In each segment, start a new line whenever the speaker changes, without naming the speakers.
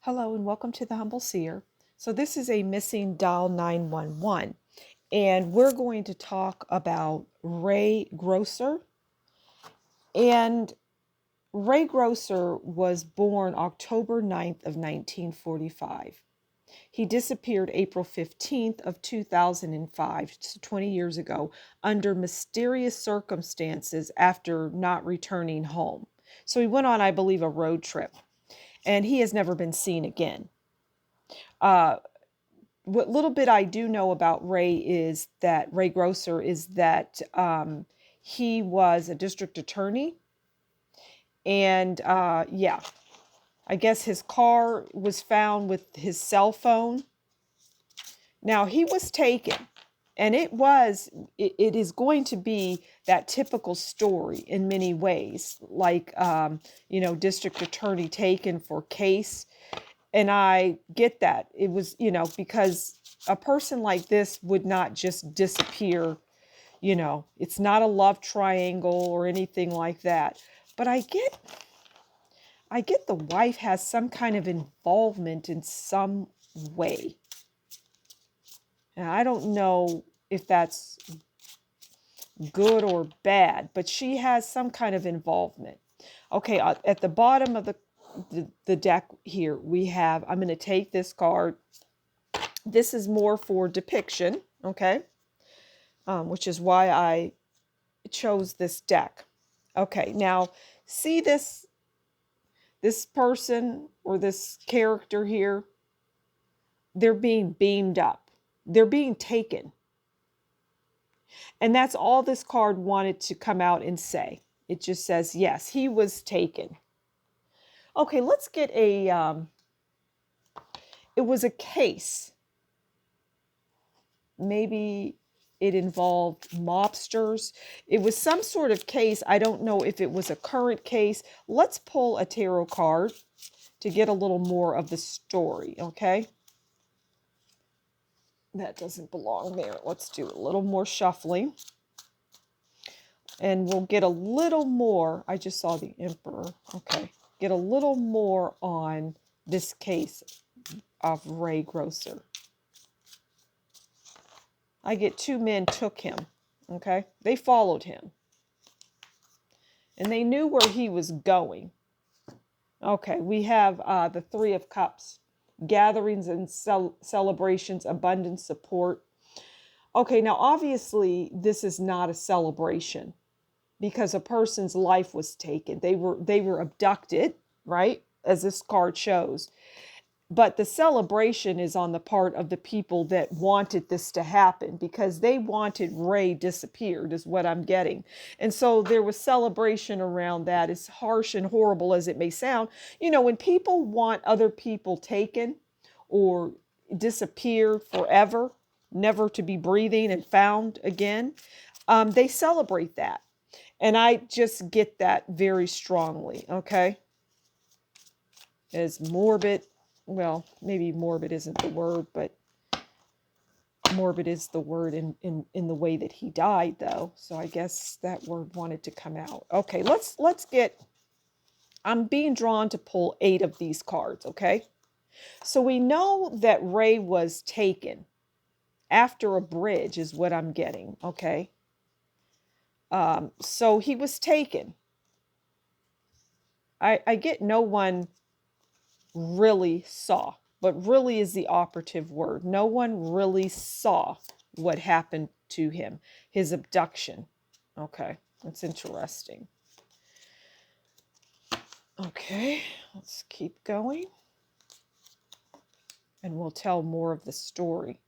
Hello and welcome to the Humble Seer. So this is a missing dial 911 and we're going to talk about Ray Grocer. And Ray Grocer was born October 9th of 1945. He disappeared April 15th of 2005, so 20 years ago, under mysterious circumstances after not returning home. So he went on, I believe, a road trip and he has never been seen again. Uh, what little bit I do know about Ray Grocer is that he was a district attorney. And yeah, I guess his car was found with his cell phone. Now he was taken, and it is going to be that typical story in many ways, like, district attorney taken for case. And I get that. It was, because a person like this would not just disappear. It's not a love triangle or anything like that. But I get the wife has some kind of involvement in some way. And I don't know if that's good or bad, but she has some kind of involvement. Okay, at the bottom of the deck here, we have, I'm going to take this card. This is more for depiction, okay, which is why I chose this deck. Okay, now see this person or this character here, they're being beamed up. They're being taken. And that's all this card wanted to come out and say. It just says, yes, he was taken. Okay, let's get it was a case. Maybe it involved mobsters. It was some sort of case. I don't know if it was a current case. Let's pull a tarot card to get a little more of the story, okay? That doesn't belong there. Let's do a little more shuffling. And we'll get a little more. I just saw the Emperor. Okay. Get a little more on this case of Ray Grocer. I get two men took him. Okay. They followed him. And they knew where he was going. Okay. We have the Three of Cups. Gatherings and celebrations, abundance, support. Okay. Now, obviously, this is not a celebration, because a person's life was taken. They were abducted, right? As this card shows. But the celebration is on the part of the people that wanted this to happen, because they wanted Ray disappeared, is what I'm getting. And so there was celebration around that. As harsh and horrible as it may sound, when people want other people taken or disappear forever, never to be breathing and found again, they celebrate that. And I just get that very strongly, okay? As morbid, well, maybe morbid isn't the word, but morbid is the word in the way that he died, though. So I guess that word wanted to come out. Okay, let's get, I'm being drawn to pull 8 of these cards, okay? So we know that Ray was taken after a bridge is what I'm getting, okay? So he was taken. I get no one really saw, but really is the operative word. No one really saw what happened to him, his abduction. Okay, that's interesting. Okay, let's keep going. And we'll tell more of the story.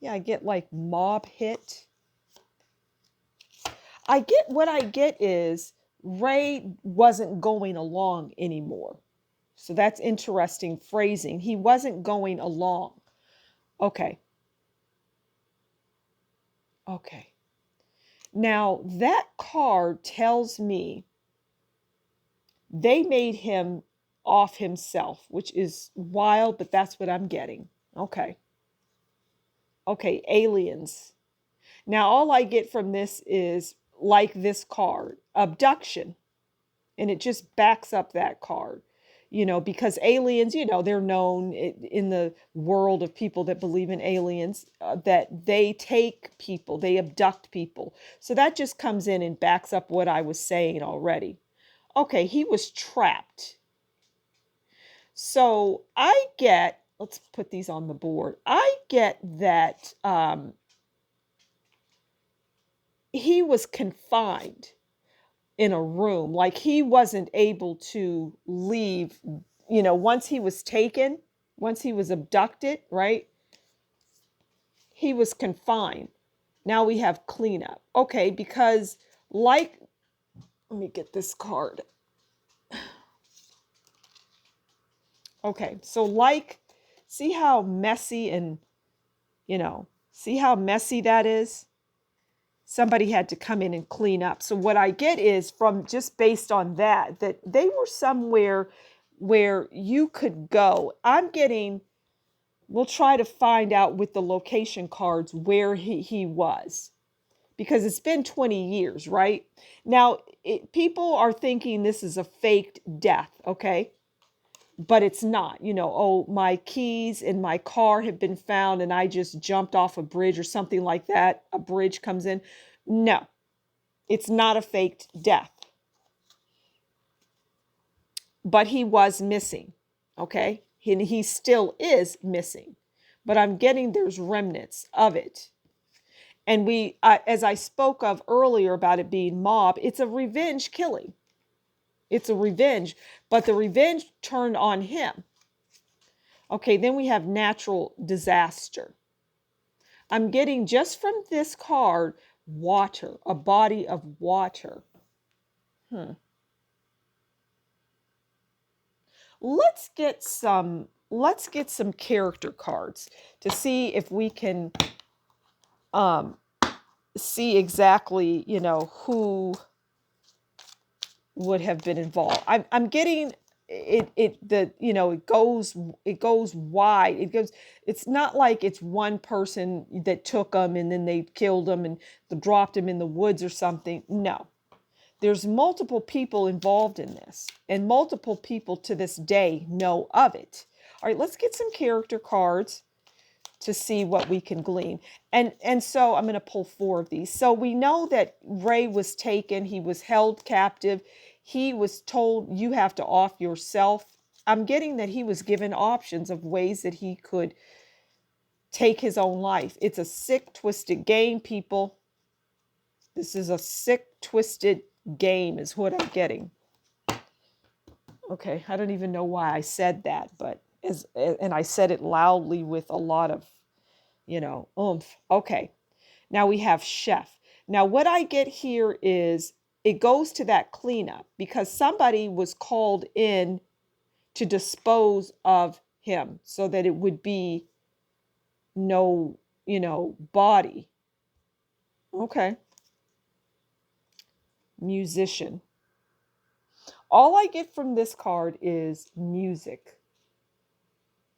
Yeah, I get like mob hit. What I get is Ray wasn't going along anymore. So that's interesting phrasing. He wasn't going along. Okay. Okay. Now, that card tells me they made him off himself, which is wild, but that's what I'm getting. Okay. Okay, aliens. Now, all I get from this is, like this card, abduction. And it just backs up that card. because aliens, they're known in the world of people that believe in aliens, that they take people, they abduct people. So that just comes in and backs up what I was saying already. Okay, he was trapped. So let's put these on the board. I get that he was confined in a room, like he wasn't able to leave, once he was taken, once he was abducted, right? He was confined. Now we have cleanup. Okay, because like, let me get this card. Okay, so see how messy see how messy that is? Somebody had to come in and clean up. So what I get is, from just based on that they were somewhere where you could go. We'll try to find out with the location cards where he was, because it's been 20 years, right? Now, people are thinking this is a faked death, okay? But it's not. Oh, my keys in my car have been found and I just jumped off a bridge or something like that. A bridge comes in. No, it's not a faked death. But he was missing, okay? And he still is missing. But I'm getting there's remnants of it. And as I spoke of earlier about it being mob, it's a revenge killing. It's a revenge, but the revenge turned on him. Okay, then we have natural disaster. I'm getting, just from this card, water, a body of water. Let's get some character cards to see if we can see exactly, who would have been involved. I'm getting it goes wide. It's not like it's one person that took them and then they killed them and dropped them in the woods or something. No. There's multiple people involved in this, and multiple people to this day know of it. All right, let's get some character cards to see what we can glean. And so I'm going to pull 4 of these. So we know that Ray was taken. He was held captive. He was told, you have to off yourself. I'm getting that he was given options of ways that he could take his own life. It's a sick, twisted game, people. This is a sick, twisted game is what I'm getting. Okay, I don't even know why I said that, but and I said it loudly with a lot of, oomph. Okay, now we have chef. Now what I get here is it goes to that cleanup, because somebody was called in to dispose of him so that it would be no, body. Okay. Musician. All I get from this card is music.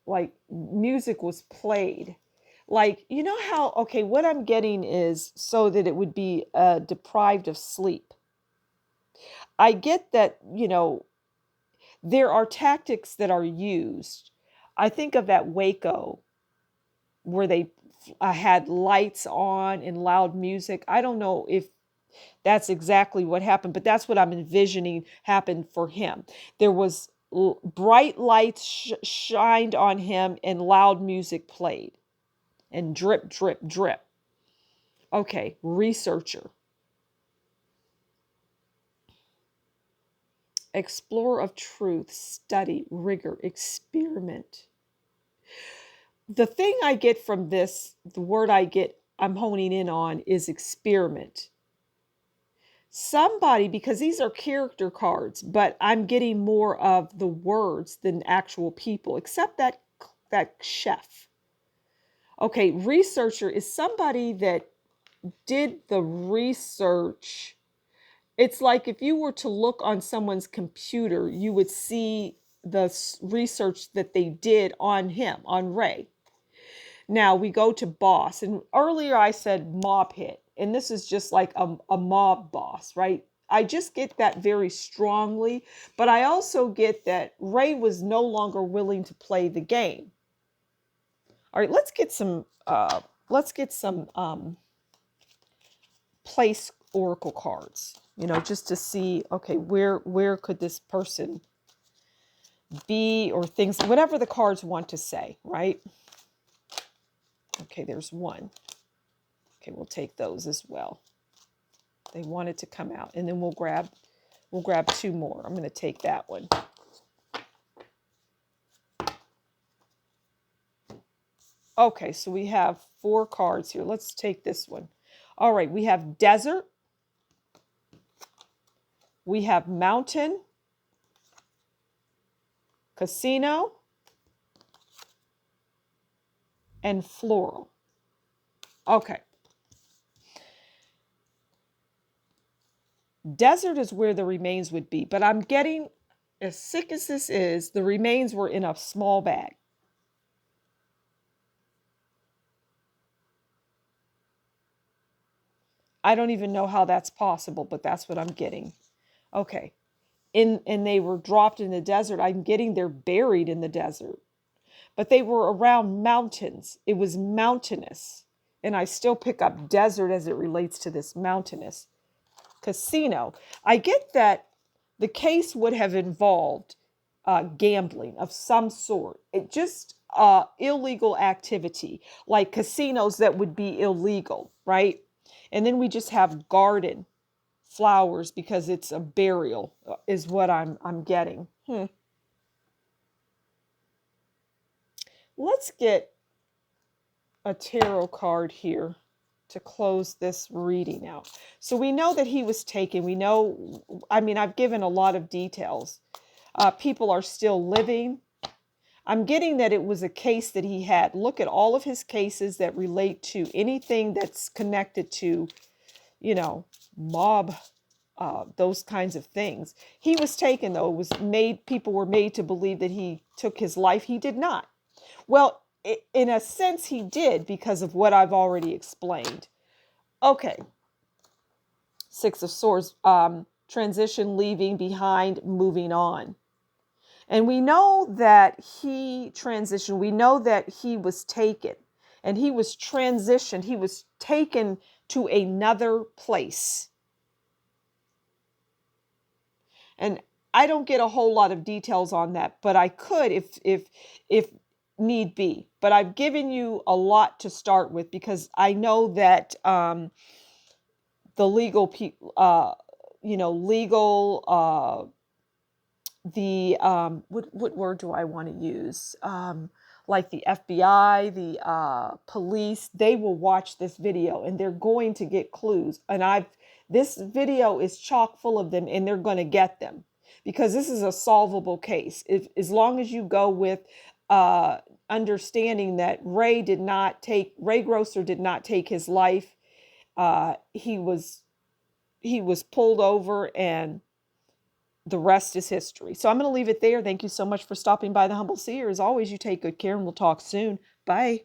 Like, music was played. Like, how, okay, what I'm getting is so that it would be deprived of sleep. I get that, there are tactics that are used. I think of that Waco where they had lights on and loud music. I don't know if that's exactly what happened, but that's what I'm envisioning happened for him. There was bright lights shined on him and loud music played, and drip, drip, drip. Okay, researcher. Explorer of truth, study, rigor, experiment. The thing I get from this, the word I'm honing in on is experiment. Somebody, because these are character cards, but I'm getting more of the words than actual people, except that chef. Okay, researcher is somebody that did the research. It's like if you were to look on someone's computer, you would see the research that they did on him, on Ray. Now we go to boss, and earlier I said mob hit, and this is just like a mob boss, right? I just get that very strongly, but I also get that Ray was no longer willing to play the game. All right, let's get some place oracle cards, just to see, okay, where could this person be, or things, whatever the cards want to say, right? Okay, there's one. Okay, we'll take those as well. They wanted to come out, and then we'll grab two more. I'm going to take that one. Okay, so we have 4 cards here. Let's take this one. All right, we have desert. We have mountain, casino, and floral. Okay. Desert is where the remains would be, but I'm getting, as sick as this is, the remains were in a small bag. I don't even know how that's possible, but that's what I'm getting. Okay. And they were dropped in the desert. I'm getting they're buried in the desert. But they were around mountains. It was mountainous. And I still pick up desert as it relates to this mountainous. Casino. I get that the case would have involved gambling of some sort. It just illegal activity, like casinos that would be illegal, right? And then we just have garden, flowers, because it's a burial, is what I'm getting. Let's get a tarot card here to close this reading out. So we know that he was taken. We know, I've given a lot of details. People are still living. I'm getting that it was a case that he had. Look at all of his cases that relate to anything that's connected to, mob, those kinds of things. He was taken, though. People were made to believe that he took his life. He did not. Well, in a sense, he did, because of what I've already explained. Okay. 6 of Swords, transition, leaving behind, moving on. And we know that he transitioned. We know that he was taken, and he was transitioned. He was taken to another place. And I don't get a whole lot of details on that, but I could if need be. But I've given you a lot to start with, because I know that the legal people, what word do I want to use? Like the FBI, the police, they will watch this video and they're going to get clues. And this video is chock full of them, and they're going to get them, because this is a solvable case. As long as you go with understanding that Ray Grocer did not take his life. He was pulled over, and the rest is history. So I'm going to leave it there. Thank you so much for stopping by The Humble Seer. As always, you take good care, and we'll talk soon. Bye.